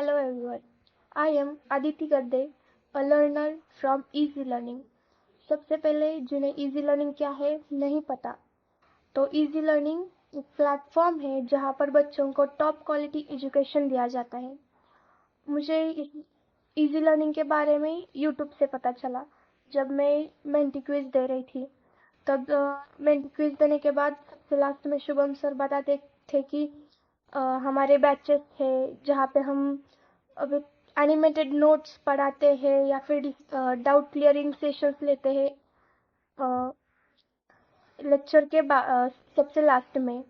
Hello everyone. I am Aditi Gadde, a learner from Easy Learning. सबसे पहले जिन्हें easy learning क्या है नहीं पता, तो इजी लर्निंग एक प्लेटफॉर्म है जहां पर बच्चों को टॉप क्वालिटी एजुकेशन दिया जाता है। मुझे इजी लर्निंग के बारे में यूट्यूब से पता चला जब मैं मेंटी क्विज दे रही थी। तब मेंटी क्विज देने के बाद सबसे लास्ट में शुभम सर बताते थे कि हमारे बैचेस थे जहाँ पे हम अब एनिमेटेड नोट्स पढ़ाते हैं या फिर डाउट क्लियरिंग सेशंस लेते हैं लेक्चर के सबसे लास्ट में।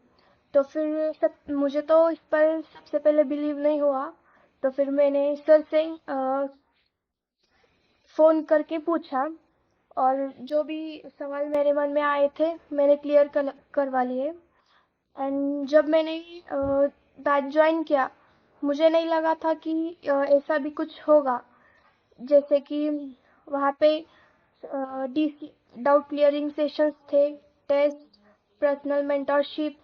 तो फिर मुझे तो इस पर सबसे पहले बिलीव नहीं हुआ, तो फिर मैंने सर से फ़ोन करके पूछा और जो भी सवाल मेरे मन में आए थे मैंने क्लियर करवा लिए। एंड जब मैंने बैच ज्वाइन किया मुझे नहीं लगा था कि ऐसा भी कुछ होगा, जैसे कि वहाँ पे डीसी डाउट क्लियरिंग सेशंस थे, test, personal mentorship,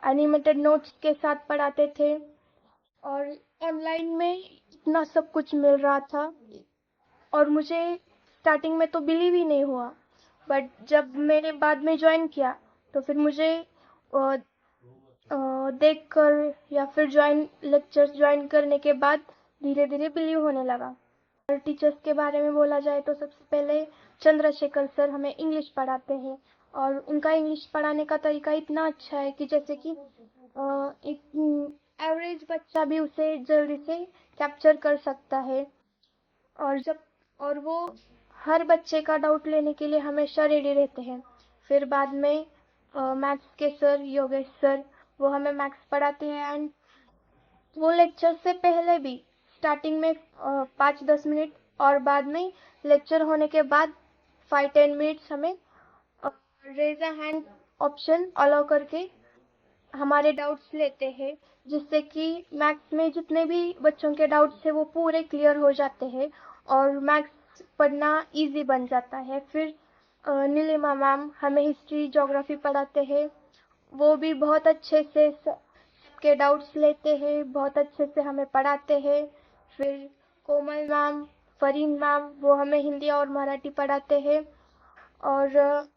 animated notes के साथ पढ़ाते थे और ऑनलाइन में इतना सब कुछ मिल रहा था और मुझे स्टार्टिंग में तो बिलीव ही नहीं हुआ। बट जब मैंने बाद में ज्वाइन किया तो फिर मुझे देख कर या फिर लेक्चर्स ज्वाइन करने के बाद धीरे धीरे बिलीव होने लगा। और टीचर्स के बारे में बोला जाए तो सबसे पहले चंद्रशेखर सर हमें इंग्लिश पढ़ाते हैं और उनका इंग्लिश पढ़ाने का तरीका इतना अच्छा है कि जैसे कि एक एवरेज बच्चा भी उसे जल्दी से कैप्चर कर सकता है। और वो हर बच्चे का डाउट लेने के लिए हमेशा रेडी रहते हैं। फिर बाद में मैथ्स के सर योगेश सर वो हमें मैथ्स पढ़ाते हैं एंड वो लेक्चर से पहले भी स्टार्टिंग में 5-10 मिनट और बाद में लेक्चर होने के बाद 5-10 मिनट्स हमें raise a hand option allow करके हमारे डाउट्स लेते हैं, जिससे कि मैथ्स में जितने भी बच्चों के डाउट्स हैं वो पूरे क्लियर हो जाते हैं और मैथ्स पढ़ना इजी बन जाता है। फिर नीलिमा मैम हमें हिस्ट्री ज्योग्राफी पढ़ाते हैं, वो भी बहुत अच्छे से सबके डाउट्स लेते हैं, बहुत अच्छे से हमें पढ़ाते हैं। फिर कोमल मैम, फरीन मैम वो हमें हिंदी और मराठी पढ़ाते हैं और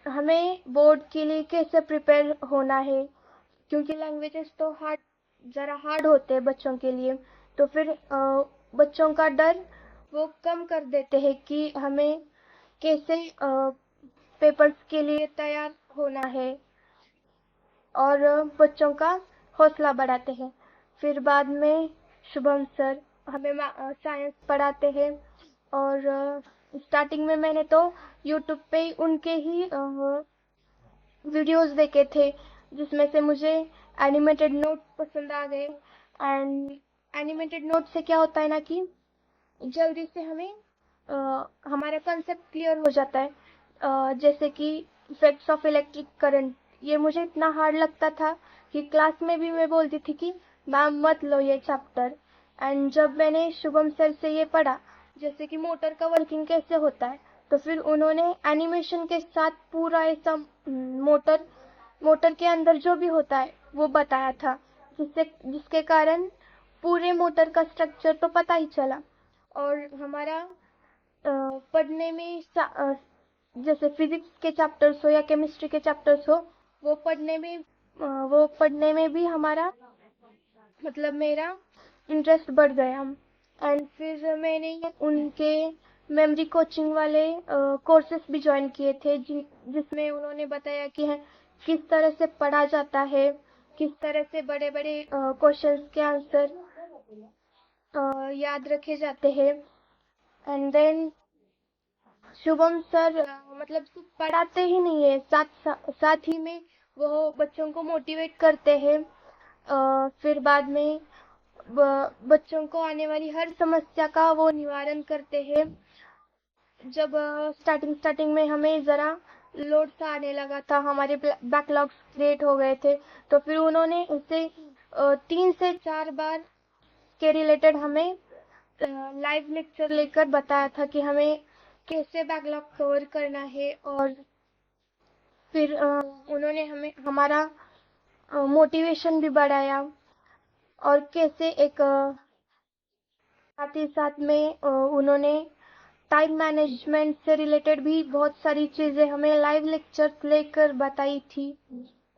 हमें बोर्ड के लिए कैसे प्रिपेयर होना है, क्योंकि लैंग्वेजेस तो ज़रा हार्ड होते हैं बच्चों के लिए। तो फिर बच्चों का डर वो कम कर देते हैं कि हमें कैसे पेपर्स के लिए तैयार होना है और बच्चों का हौसला बढ़ाते हैं। फिर बाद में शुभम सर हमें साइंस पढ़ाते हैं और स्टार्टिंग में मैंने तो यूट्यूब पे उनके ही वीडियोस देखे थे जिसमें से मुझे एनिमेटेड नोट पसंद आ गए। एंड एनिमेटेड नोट से क्या होता है ना कि जल्दी से हमें हमारा कंसेप्ट क्लियर हो जाता है। जैसे कि इफेक्ट्स ऑफ इलेक्ट्रिक करंट, ये मुझे इतना हार्ड लगता था कि क्लास में भी मैं बोलती थी कि मैम मत लो ये चैप्टर। एंड जब मैंने शुभम सर से ये पढ़ा जैसे कि मोटर का वर्किंग कैसे होता है, तो फिर उन्होंने एनिमेशन के साथ पूरा ऐसा मोटर के अंदर जो भी होता है वो बताया था, जिसके कारण पूरे मोटर का स्ट्रक्चर तो पता ही चला। और हमारा पढ़ने में जैसे फिजिक्स के चैप्टर्स हो या केमिस्ट्री के चैप्टर्स हो, वो पढ़ने में भी हमारा मतलब मेरा इंटरेस्ट बढ़ गया। एंड फिर मैंने उनके मेमोरी कोचिंग वाले कोर्सेस भी ज्वाइन किए थे जिसमें उन्होंने बताया कि किस तरह से पढ़ा जाता है, किस तरह से बड़े बड़े क्वेश्चंस के आंसर याद रखे जाते हैं। एंड देन शुभम सर मतलब सिर्फ पढ़ाते ही नहीं है, साथ ही में वो बच्चों को मोटिवेट करते हैं। फिर बाद में बच्चों को आने वाली हर समस्या का वो निवारण करते हैं। जब स्टार्टिंग में हमें ज़रा लोड सा आने लगा था, हमारे बैकलॉग्स क्रिएट हो गए थे, तो फिर उन्होंने उसे 3 से 4 बार के रिलेटेड हमें लाइव लेक्चर लेकर बताया था कि हमें कैसे बैकलॉग कवर करना है। और फिर उन्होंने हमें हमारा मोटिवेशन भी बढ़ाया और कैसे एक साथ ही साथ में उन्होंने टाइम मैनेजमेंट से रिलेटेड भी बहुत सारी चीज़ें हमें लाइव लेक्चर्स लेकर बताई थी।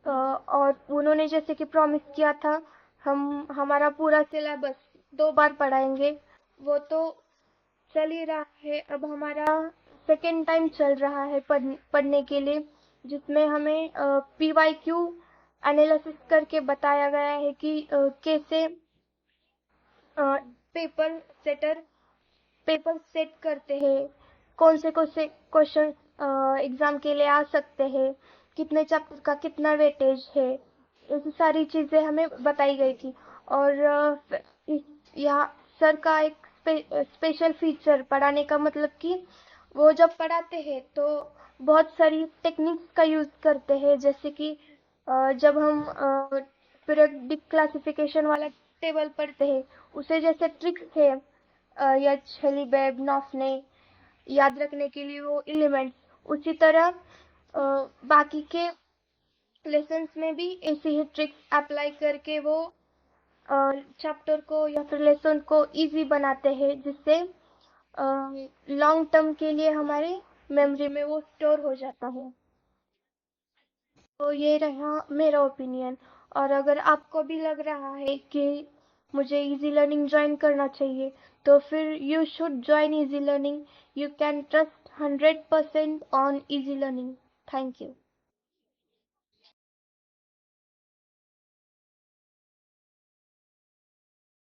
और उन्होंने जैसे कि प्रॉमिस किया था हम हमारा पूरा सिलेबस 2 बार पढ़ाएंगे, वो तो चल ही रहा है। अब हमारा सेकेंड टाइम चल रहा है पढ़ने के लिए, जिसमें हमें PYQ एनालिसिस करके बताया गया है कि कैसे पेपर सेटर पेपर सेट करते हैं, कौन से क्वेश्चन एग्जाम के लिए आ सकते हैं, कितने चैप्टर का कितना वेटेज है, ऐसी सारी चीज़ें हमें बताई गई थी। और यहाँ सर का एक स्पेशल फीचर पढ़ाने का मतलब कि वो जब पढ़ाते हैं तो बहुत सारी टेक्निक्स का यूज़ करते हैं, जैसे कि जब हम पीरियोडिक क्लासिफिकेशन वाला टेबल पढ़ते हैं, उसे जैसे ट्रिक्स है या छलीबैब नॉफने याद रखने के लिए वो एलिमेंट्स, उसी तरह बाकी के लेसन्स में भी ऐसी ही ट्रिक्स अप्लाई करके वो चैप्टर को या फिर लेसन को इजी बनाते हैं, जिससे लॉन्ग टर्म के लिए हमारे मेमोरी में वो स्टोर हो जाता है। तो ये रहा मेरा ओपिनियन। और अगर आपको भी लग रहा है कि मुझे इजी लर्निंग ज्वाइन करना चाहिए, तो फिर you should join easy learning. You can trust 100% on easy learning. Thank you.